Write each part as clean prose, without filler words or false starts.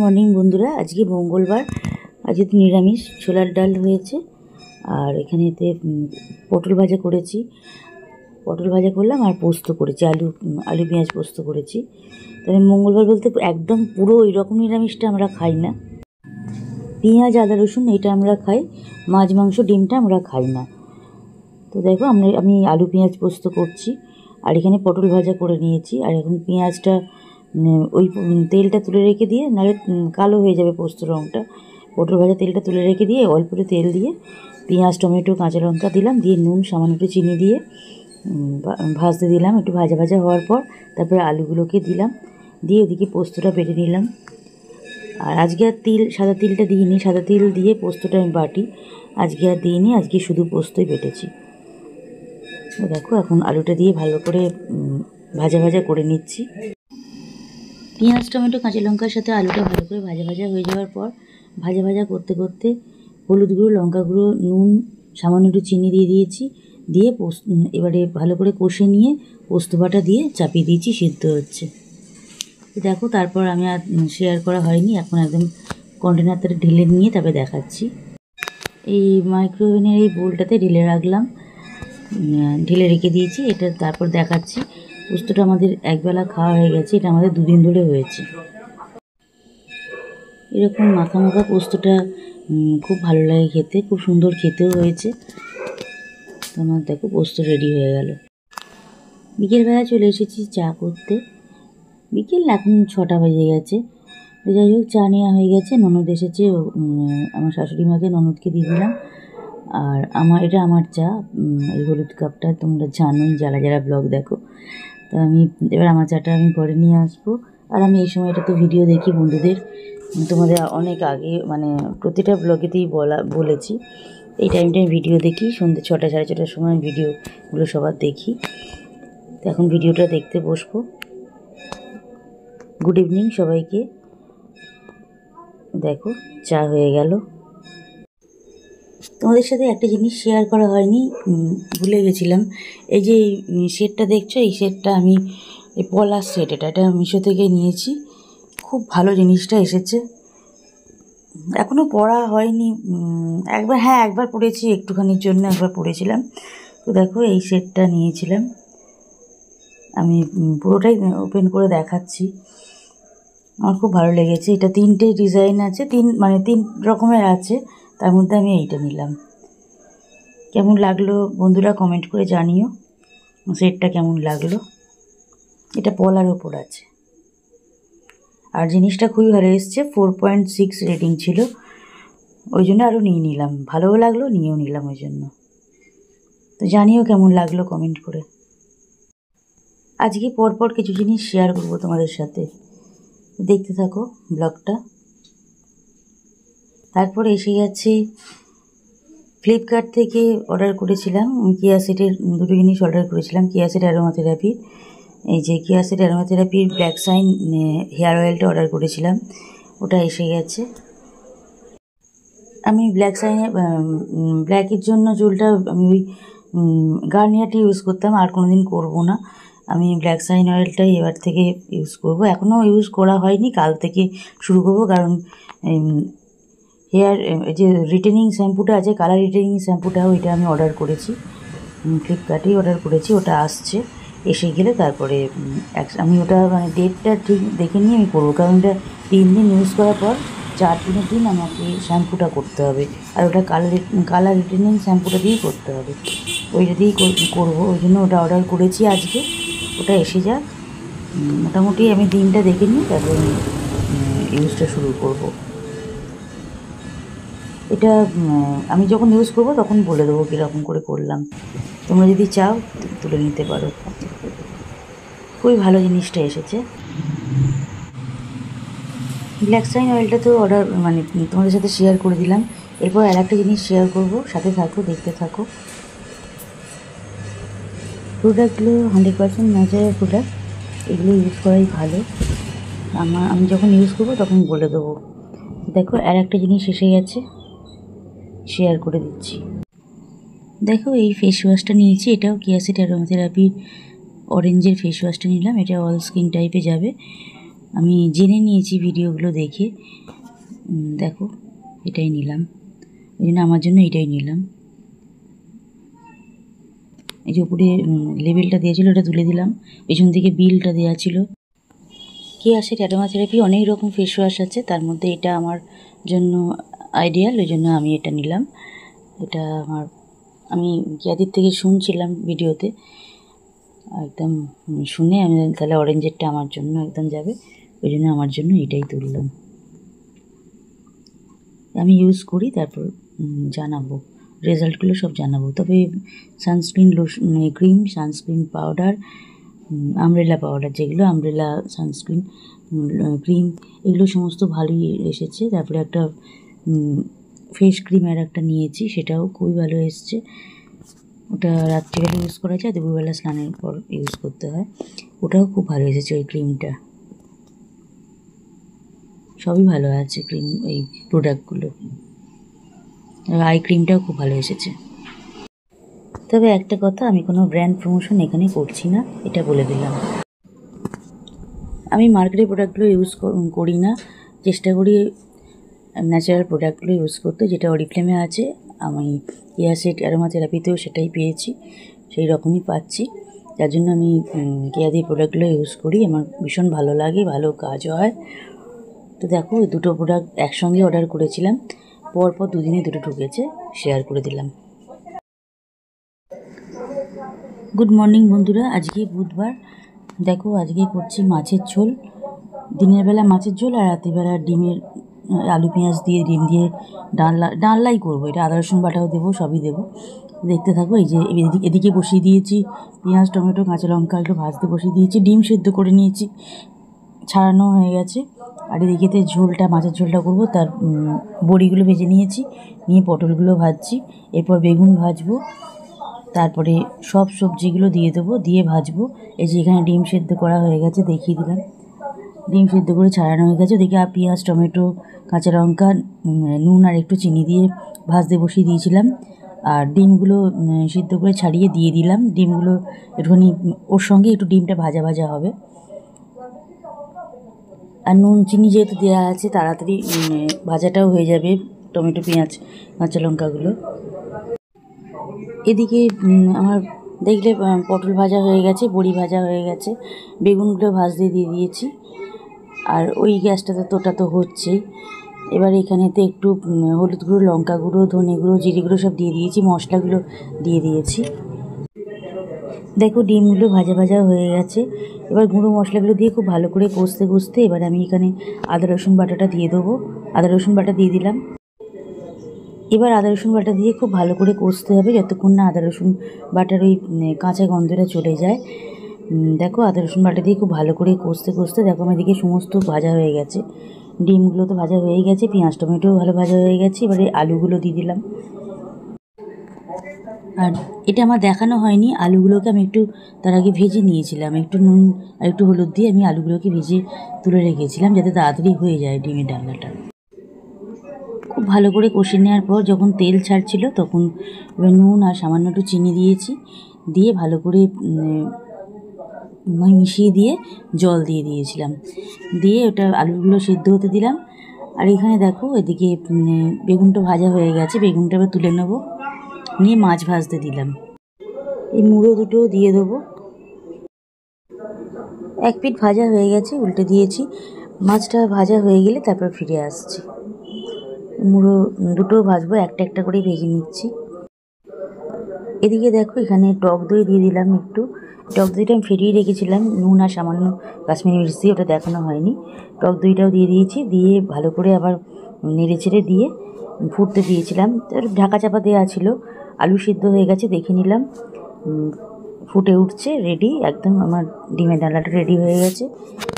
Morning বন্ধুরা, আজকে মঙ্গলবার। আজকে তো নিরামিষ ছোলার ডাল হয়েছে, আর এখানেতে পটল ভাজা করেছি। পটল ভাজা করলাম আর পোস্ত করেছি, আলু পেঁয়াজ পোস্ত করেছি। তবে মঙ্গলবার বলতে একদম পুরো ওই রকম নিরামিষটা আমরা খাই না। পেঁয়াজ আদা রসুন এটা আমরা খাই, মাছ মাংস ডিমটা আমরা খাই না। তো দেখো আমি আলু পেঁয়াজ পোস্ত করছি, আর এখানে পটল ভাজা করে নিয়েছি। আর এখন পেঁয়াজটা ওই তেলটা তুলে রেখে দিয়ে, নাহলে কালো হয়ে যাবে পোস্ত রঙটা। পটল ভাজা তেলটা তুলে রেখে দিয়ে অল্প একটু তেল দিয়ে পেঁয়াজ টমেটো কাঁচা লঙ্কা দিলাম, দিয়ে নুন সামান্য একটু চিনি দিয়ে ভাজতে দিলাম। একটু ভাজা ভাজা হওয়ার পর তারপরে আলুগুলোকে দিলাম, দিয়ে এদিকে পোস্তটা বেটে নিলাম। আর আজকে আর সাদা তিলটা দিইনি, সাদা তিল দিয়ে পোস্তটা আমি বাটি, আজকে আর দিইনি, আজকে শুধু পোস্তই বেটেছি। দেখো এখন আলুটা দিয়ে ভালো করে ভাজা ভাজা করে নিচ্ছি। পেঁয়াজ টমেটো কাঁচা লঙ্কার সাথে আলুটা ভালো করে ভাজা ভাজা হয়ে যাওয়ার পর ভাজা ভাজা করতে করতে হলুদ গুঁড়ো, লঙ্কা গুঁড়ো, নুন, সামান্য একটু চিনি দিয়ে দিয়েছি। দিয়ে এবারে ভালো করে কষে নিয়ে পোস্ত বাটা দিয়ে চাপিয়ে দিয়েছি, সিদ্ধ হচ্ছে। দেখো তারপর আমি আর শেয়ার করা হয়নি, এখন একদম কন্টেনারটা ঢেলে নিয়ে তারপরে দেখাচ্ছি। এই মাইক্রোওভেনের এই বোলটাতে ঢেলে রাখলাম, ঢেলে রেখে দিয়েছি। এটা তারপর দেখাচ্ছি। পোস্তটা আমাদের একবেলা খাওয়া হয়ে গেছে, এটা আমাদের দুদিন ধরে হয়েছে। এরকম মাখা মাখা পোস্তটা খুব ভালো লাগে খেতে, খুব সুন্দর খেতেও হয়েছে। তোমার দেখো পোস্ত রেডি হয়ে গেল। বিকেলবেলা চলে এসেছি চা করতে। বিকেল এখন 6টা বেজে গেছে। যাই হোক, চা নেওয়া হয়ে গেছে। ননদ এসেছে, আমার শাশুড়ি মাকে ননদকে দিয়ে দিলাম। আর এটা আমার চা, এই হলুদ কাপটা তোমরা জানোই যারা যারা ব্লগ দেখো। তো আমি এবার আমার চাটা আমি ঘরে নিয়ে আসবো। আর আমি এই সময়টা তো ভিডিও দেখি বন্ধুদের, তোমাদের অনেক আগে মানে প্রতিটা ব্লগেতেই বলেছি এই টাইমটায় ভিডিও দেখি, সন্ধ্যে 6টা সাড়ে 6টার সময় ভিডিওগুলো সবার দেখি। তো এখন ভিডিওটা দেখতে বসবো। গুড ইভিনিং সবাইকে। দেখো চা হয়ে গেল। তোমাদের সাথে একটা জিনিস শেয়ার করা হয়নি, ভুলে গেছিলাম। এই যে শেডটা দেখছো, এই শেডটা আমি এই পলাশ শেড, এটা মিশো থেকে নিয়েছি। খুব ভালো জিনিসটা এসেছে, এখনও পরা হয়নি। একবার পরেছি, একটুখানির জন্য একবার পরেছিলাম। তো দেখো এই শেডটা নিয়েছিলাম আমি, পুরোটাই ওপেন করে দেখাচ্ছি। আমার খুব ভালো লেগেছে। এটা 3টে ডিজাইন আছে, 3 রকমের আছে, তার মধ্যে আমি এইটা নিলাম। কেমন লাগলো বন্ধুরা কমেন্ট করে জানিও, শেডটা কেমন লাগলো। এটা পলার ওপর আছে, আর জিনিসটা খুবই ভালো এসছে। 4.6 রেটিং ছিল, ওই জন্য আরও নিয়ে নিলাম। ভালোও লাগলো, নিয়েও নিলাম ওই জন্য। তো জানিও কেমন লাগলো কমেন্ট করে। আজকে পরপর কিছু জিনিস শেয়ার করবো তোমাদের সাথে, দেখতে থাকো ব্লগটা। তারপরে এসে গেছে ফ্লিপকার্ট থেকে অর্ডার করেছিলাম কেয়া সেটের 2টো জিনিস অর্ডার করেছিলাম। কেয়া সেট অ্যারোমাথেরাপির, এই যে কেয়া সেট অ্যারোমাথেরাপির ব্ল্যাক সাইন হেয়ার অয়েলটা অর্ডার করেছিলাম, ওটা এসে গেছে। আমি ব্ল্যাকের জন্য চুলটা আমি ওই গার্নিয়ারটি ইউজ করতাম, আর কোনো দিন করবো না। আমি ব্ল্যাক সাইন অয়েলটাই এবার থেকে ইউজ করব। এখনও ইউজ করা হয়নি, কাল থেকে শুরু করব। কারণ যে রিটেনিং শ্যাম্পুটা আছে, কালার রিটেনিং শ্যাম্পুটা, ওইটা আমি অর্ডার করেছি, ফ্লিপকার্টেই অর্ডার করেছি। ওটা আসছে, এসে গেলে তারপরে আমি ওটা মানে ডেটটা ঠিক দেখে নিয়ে আমি করবো। কারণ ওটা 3 দিন ইউজ করার পর 4 দিনের দিন আমাকে শ্যাম্পুটা করতে হবে। আর ওটা কালার রিটেনিং শ্যাম্পুটা দিয়েই করতে হবে, ওইটা দিয়েই করবো। ওই জন্য ওটা অর্ডার করেছি আজকে। ওটা এসে যাক, মোটামুটি আমি দিনটা দেখে নিই, তারপর ইউজটা শুরু করব। এটা আমি যখন ইউজ করব তখন বলে দেবো কীরকম করে করলাম। তোমরা যদি চাও তুলে নিতে পারো। খুবই ভালো জিনিসটা এসেছে। ব্ল্যাক সাইন অয়েলটা তো অর্ডার মানে তোমাদের সাথে শেয়ার করে দিলাম। এরপর আর একটা জিনিস শেয়ার করব, সাথে থাকো, দেখতে থাকো। প্রোডাক্টগুলো 100% ন্যাচারাল প্রোডাক্ট, এগুলো ইউজ করাই ভালো। আমি যখন ইউজ করবো তখন বলে দেবো। দেখো আর একটা জিনিস এসে গেছে, শেয়ার করে দিচ্ছি। দেখো এই ফেস ওয়াশটা নিয়েছি, এটাও কেয়া সেট অ্যারোমাথেরাপি অরেঞ্জের ফেস ওয়াশটা নিলাম। এটা অল স্কিন টাইপে যাবে। আমি জেনে নিয়েছি ভিডিওগুলো দেখে। দেখো এটাই নিলাম, ওই জন্য আমার জন্য এটাই নিলাম। এই যে উপরে লেবেলটা দেওয়া ছিল ওটা তুলে দিলাম, পেছন থেকে বিলটা দেওয়া ছিল। কেয়াসের অ্যারোমা থেরাপি অনেক রকম ফেস ওয়াশ আছে, তার মধ্যে এটা আমার জন্য আইডিয়াল, ওই জন্য আমি এটা নিলাম। এটা আমি কেয়াদির থেকে শুনছিলাম ভিডিওতে, একদম শুনে আমি তাহলে অরেঞ্জেরটা আমার জন্য একদম যাবে, ওই জন্য আমার জন্য এটাই তুললাম। আমি ইউজ করি, তারপর জানাবো, রেজাল্টগুলো সব জানাবো। তবে sunscreen lotion, cream, sunscreen powder, umbrella powder, যেগুলো আমব্রেলা সানস্ক্রিন ক্রিম, এগুলো সমস্ত ভালোই এসেছে। তারপরে একটা ফেস ক্রিম আর একটা নিয়েছি, সেটাও খুবই ভালো এসছে। ওটা রাত্রিবেলা ইউজ করা যায়, দুপুরবেলা স্নানের পর ইউজ করতে হয়। ওটাও খুব ভালো এসেছে ওই ক্রিমটা। সবই ভালো আছে ক্রিম, এই প্রোডাক্টগুলো। আই ক্রিমটাও খুব ভালো এসেছে। তবে একটা কথা, আমি কোনো ব্র্যান্ড প্রমোশন এখানে করছি না, এটা বলে দিলাম। আমি মার্কেটের প্রোডাক্টগুলো ইউজ করি না, চেষ্টা করি ন্যাচারাল প্রোডাক্টগুলো ইউজ করতে, যেটা অরিফ্লেমে আছে। আমি কেয়াসের অ্যারোমা থেরাপিতেও সেটাই পেয়েছি, সেই রকমই পাচ্ছি। যার জন্য আমি কেয়াদির প্রোডাক্টগুলো ইউজ করি, আমার ভীষণ ভালো লাগে, ভালো কাজও হয়। তো দেখো, এই দুটো প্রোডাক্ট একসঙ্গে অর্ডার করেছিলাম, পরপর দুদিনে দুটো ঢুকেছে, শেয়ার করে দিলাম। গুড মর্নিং বন্ধুরা, আজকে বুধবার। দেখো আজকে করছি মাছের ঝোল। দিনের বেলা মাছের ঝোল, আর রাত্রিবেলা ডিমের আলু পেঁয়াজ দিয়ে ডিম দিয়ে ডাললাই করবো। এটা আদা রসুন বাটাও দেবো, সবই দেবো, দেখতে থাকো। এই যে এদিকে বসিয়ে দিয়েছি পেঁয়াজ, টমেটো, কাঁচা লঙ্কা একটু ভাজতে বসিয়ে দিয়েছি, ডিম সেদ্ধ করে নিয়েছি, ছাড়ানো হয়ে গেছে। আর এদিকেতে ঝোলটা, মাছের ঝোলটা করবো, তার বড়িগুলো ভেজে নিয়েছি, নিয়ে পটলগুলো ভাজছি, এরপর বেগুন ভাজবো, তারপরে সব সবজিগুলো দিয়ে দেবো, দিয়ে ভাজবো। এই যে এখানে ডিম সেদ্ধ করা হয়ে গেছে, দেখিয়ে দিলাম, ডিম সেদ্ধ করে ছাড়ানো হয়ে গেছে। ওদিকে পেঁয়াজ, টমেটো, কাঁচা লঙ্কা, নুন আর একটু চিনি দিয়ে ভাজতে বসিয়ে দিয়েছিলাম। আর ডিমগুলো সিদ্ধ করে ছাড়িয়ে দিয়ে দিলাম। ডিমগুলো একটুখানি ওর সঙ্গে একটু ডিমটা ভাজা ভাজা হবে। আর নুন চিনি যেহেতু দেওয়া আছে, তাড়াতাড়ি ভাজাটাও হয়ে যাবে, টমেটো, পেঁয়াজ, কাঁচা লঙ্কাগুলো। এদিকে আমার দেখলে পটল ভাজা হয়ে গেছে, বড়ি ভাজা হয়ে গেছে, বেগুনগুলো ভাজতে দিয়ে দিয়েছি। আর ওই গ্যাসটাতে তো ওটা তো হচ্ছেই। এবার এখানেতে একটু হলুদ গুঁড়ো, লঙ্কা গুঁড়ো, ধনে গুঁড়ো, জিরে গুঁড়ো সব দিয়ে দিয়েছি, মশলাগুলো দিয়ে দিয়েছি। দেখো ডিমগুলো ভাজা ভাজা হয়ে গেছে। এবার গুঁড়ো মশলাগুলো দিয়ে খুব ভালো করে কষতে কষতে এবার আমি এখানে আদা রসুন বাটাটা দিয়ে দেবো। আদা রসুন বাটা দিয়ে দিলাম। এবার আদা রসুন বাটা দিয়ে খুব ভালো করে কষতে হবে, যতক্ষণ না আদা রসুন বাটার ওই কাঁচা গন্ধটা চলে যায়। দেখো আদা রসুন বাটা দিয়ে খুব ভালো করে কষতে কষতে দেখো আমার এদিকে সমস্ত ভাজা হয়ে গেছে, ডিমগুলো তো ভাজা হয়ে গেছে, পেঁয়াজ টমেটোও ভালো ভাজা হয়ে গেছে। এবারে আলুগুলো দিয়ে দিলাম। আর এটা আমার দেখানো হয়নি, আলুগুলোকে আমি একটু তার আগে ভেজে নিয়েছিলাম, একটু নুন আর একটু হলুদ দিয়ে আমি আলুগুলোকে ভেজে তুলে রেখেছিলাম, যাতে তাড়াতাড়ি হয়ে যায় ডিমের ডালনাটা। খুব ভালো করে কষিয়ে নেওয়ার পর যখন তেল ছাড়ছিল, তখন এবার নুন আর সামান্য একটু চিনি দিয়েছি, দিয়ে ভালো করে মিশিয়ে দিয়ে জল দিয়ে দিয়েছিলাম, দিয়ে ওটা আলুগুলো সিদ্ধ হতে দিলাম। আর এখানে দেখো এদিকে বেগুনটা ভাজা হয়ে গেছে, বেগুনটা এবার তুলে নেবো, নিয়ে মাছ ভাজতে দিলাম। এই মুড়ো দুটো দিয়ে দেবো। এক পিঠ ভাজা হয়ে গেছে, উল্টে দিয়েছি। মাছটা ভাজা হয়ে গেলে তারপর ফিরে আসছি। মুড়ো দুটো ভাজবো, একটা একটা করে ভেজে নিচ্ছি। এদিকে দেখো এখানে টক দই দিয়ে দিলাম একটু। টক দইটা আমি ফেটিয়ে রেখেছিলাম, নুন আর সামান্য কাশ্মীরি মির্চ দিয়ে, ওটা দেখানো হয়নি। টক দইটাও দিয়ে দিয়েছি, দিয়ে ভালো করে আবার নেড়ে চেড়ে দিয়ে ফুটতে দিয়েছিলাম। ঢাকা চাপা দেওয়া ছিল। আলু সিদ্ধ হয়ে গেছে, দেখে নিলাম, ফুটে উঠছে, রেডি একদম। আমার ডিমের ডালনাটা রেডি হয়ে গেছে,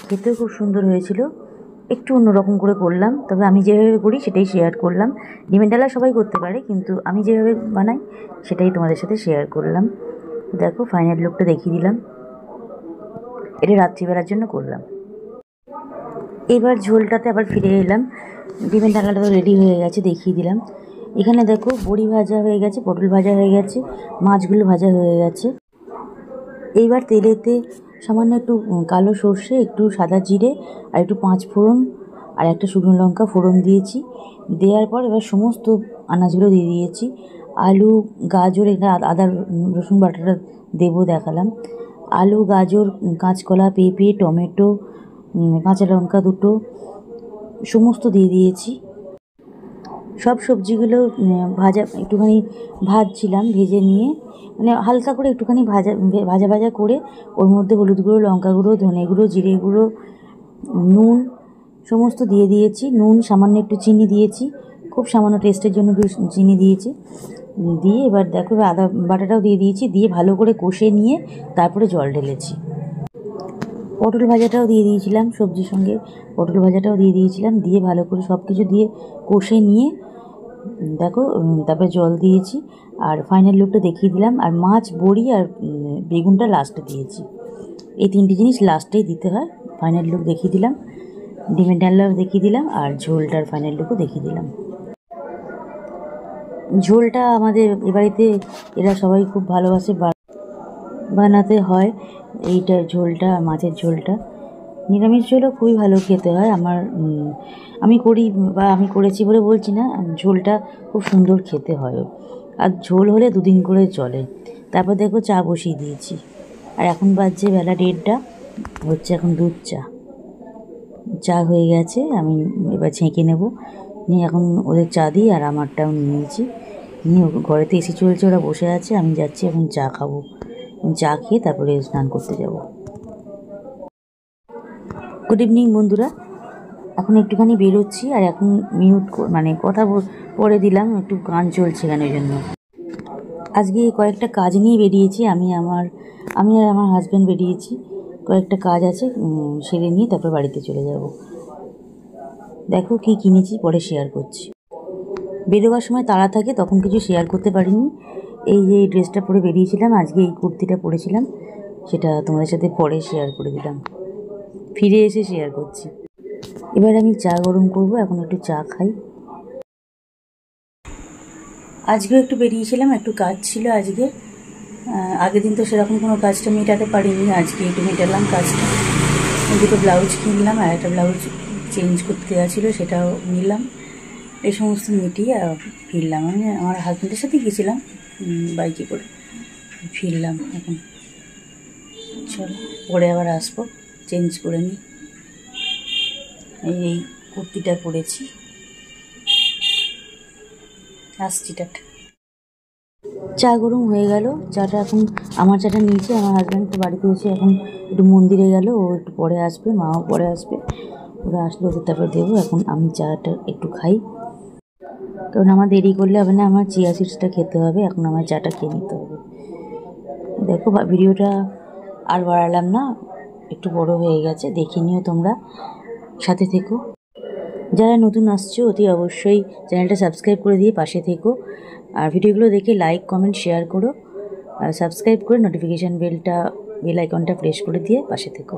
খেতেও খুব সুন্দর হয়েছিল। একটু অন্যরকম করে করলাম, তবে আমি যেভাবে করি সেটাই শেয়ার করলাম। ডিমের ডালা সবাই করতে পারে, কিন্তু আমি যেভাবে বানাই সেটাই তোমাদের সাথে শেয়ার করলাম। দেখো ফাইনাল লুকটা দেখিয়ে দিলাম, এটা রাত্রিবেলার জন্য করলাম। এবার ঝোলটাতে আবার ফিরে এলাম, ডিমের ডালাটা তো রেডি হয়ে গেছে, দেখিয়ে দিলাম। এখানে দেখো বড়ি ভাজা হয়ে গেছে, পটল ভাজা হয়ে গেছে, মাছগুলো ভাজা হয়ে গেছে। এইবার তেলেতে সামান্য একটু কালো সর্ষে, একটু সাদা জিরে আর একটু 5 ফোড়ন আর একটা শুকনো লঙ্কা ফোড়ন দিয়েছি। দেওয়ার পর এবার সমস্ত আনাজগুলো দিয়ে দিয়েছি। আলু, গাজর, এটা আদা রসুন বাটাটা দেবো দেখালাম। আলু, গাজর, কাঁচকলা, পেঁপে, টমেটো, কাঁচা লঙ্কা দুটো সমস্ত দিয়ে দিয়েছি। সব সবজিগুলো ভাজা একটুখানি ভাজছিলাম, ভেজে নিয়ে মানে হালকা করে একটুখানি ভাজা ভাজা করে ওর মধ্যে হলুদ গুঁড়ো, লঙ্কা গুঁড়ো, ধনে গুঁড়ো, জিরে গুঁড়ো, নুন সমস্ত দিয়ে দিয়েছি। নুন, সামান্য একটু চিনি দিয়েছি, খুব সামান্য টেস্টের জন্য চিনি দিয়েছি। দিয়ে এবার দেখো আদা বাটাটাও দিয়ে দিয়েছি, দিয়ে ভালো করে কষে নিয়ে তারপরে জল ঢেলেছি। পটল ভাজাটাও দিয়ে দিয়েছিলাম, সবজির সঙ্গে পটল ভাজাটাও দিয়ে দিয়েছিলাম। দিয়ে ভালো করে সব কিছু দিয়ে কষে নিয়ে দেখো তারপরে জল দিয়েছি। আর ফাইনাল লুকটা দেখিয়ে দিলাম। আর মাছ, বড়ি আর বেগুনটা লাস্টে দিয়েছি। এই 3টে জিনিস লাস্টেই দিতে হয়। ফাইনাল লুক দেখিয়ে দিলাম, ডিমের ডালনাও দেখিয়ে দিলাম, আর ঝোলটার ফাইনাল লুকও দেখিয়ে দিলাম। ঝোলটা আমাদের এ বাড়িতে এরা সবাই খুব ভালোবাসে বানাতে হয়। এইটা ঝোলটা, মাছের ঝোলটা, নিরামিষ ঝোলও খুবই ভালো খেতে হয়। আমি করি বা আমি করেছি বলে বলছি না, ঝোলটা খুব সুন্দর খেতে হয়। আর ঝোল হলে 2 দিন করে চলে। তারপর দেখো চা বসিয়ে দিয়েছি। আর এখন বাজছে বেলা 1:30, হচ্ছে এখন দুধ চা। চা হয়ে গেছে, আমি এবার ছেঁকে নেব। নিয়ে এখন ওদের চা দিই, আর আমারটাও নিয়েছি। নিয়ে ঘরেতে এসি চলছে, ওরা বসে আছে, আমি যাচ্ছি এখন চা খাবো। চা খেয়ে তারপরে স্নান করতে যাব। গুড ইভিনিং বন্ধুরা, এখন একটুখানি বেরোচ্ছি। আর এখন মিউট মানে কথা পড়ে দিলাম, একটু গান চলছে গানের জন্য। আজকে কয়েকটা কাজ নিয়ে বেরিয়েছি, আমি আর আমার হাজব্যান্ড বেরিয়েছি। কয়েকটা কাজ আছে, সেরে নিয়ে তারপর বাড়িতে চলে যাব। দেখো কি কিনেছি, পরে শেয়ার করছি। বেরোবার সময় তাড়া থাকে, তখন কিছু শেয়ার করতে পারিনি। এই যে এই ড্রেসটা পরে বেরিয়েছিলাম, আজকে এই কুর্তিটা পরেছিলাম, সেটা তোমাদের সাথে পরে শেয়ার করে দিলাম, ফিরে এসে শেয়ার করছি। এবার আমি চা গরম করব, এখন একটু চা খাই। আজকেও একটু বেরিয়েছিলাম, একটু কাজ ছিল আজকে। আগের দিন তো সেরকম কোনো কাজটা মেটাতে পারিনি, আজকে একটু মেটালাম কাজটা। 2টো ব্লাউজ কিনলাম, আর একটা ব্লাউজ চেঞ্জ করতে দেওয়া ছিল, সেটাও নিলাম। এই সমস্ত মিটিয়ে ফিরলাম। আমি আমার হাজব্যান্ডের সাথে গিয়েছিলাম বাইকে করে, ফিরলাম এখন। চলো পরে আবার আসবো, চেঞ্জ করে নিই। এই কুর্তিটা পরেছি, আসছি, টাটা। চা গরম হয়ে গেল, চাটা এখন আমার চাটা নিয়েছে। আমার হাজব্যান্ড তো বাড়িতে এসে এখন একটু মন্দিরে গেল, ও একটু পরে আসবে, মাও পরে আসবে। ওরা আসলে ওদের তারপরে দেবো। এখন আমি চাটা একটু খাই, কারণ আমার দেরি করলে হবে না, আমার চিয়া সিডসটা খেতে হবে। এখন আমার চাটা খেয়ে নিতে হবে। দেখো ভিডিওটা আর বাড়ালাম না, একটু বড় হয়ে গেছে, দেখে নিও তোমরা, সাথে থেকো। যারা নতুন আসছো অতি অবশ্যই চ্যানেলটা সাবস্ক্রাইব করে দিয়ে পাশে থেকো। আর ভিডিওগুলো দেখে লাইক, কমেন্ট, শেয়ার করো। আর সাবস্ক্রাইব করে বেল আইকনটা প্রেস করে দিয়ে পাশে থেকো।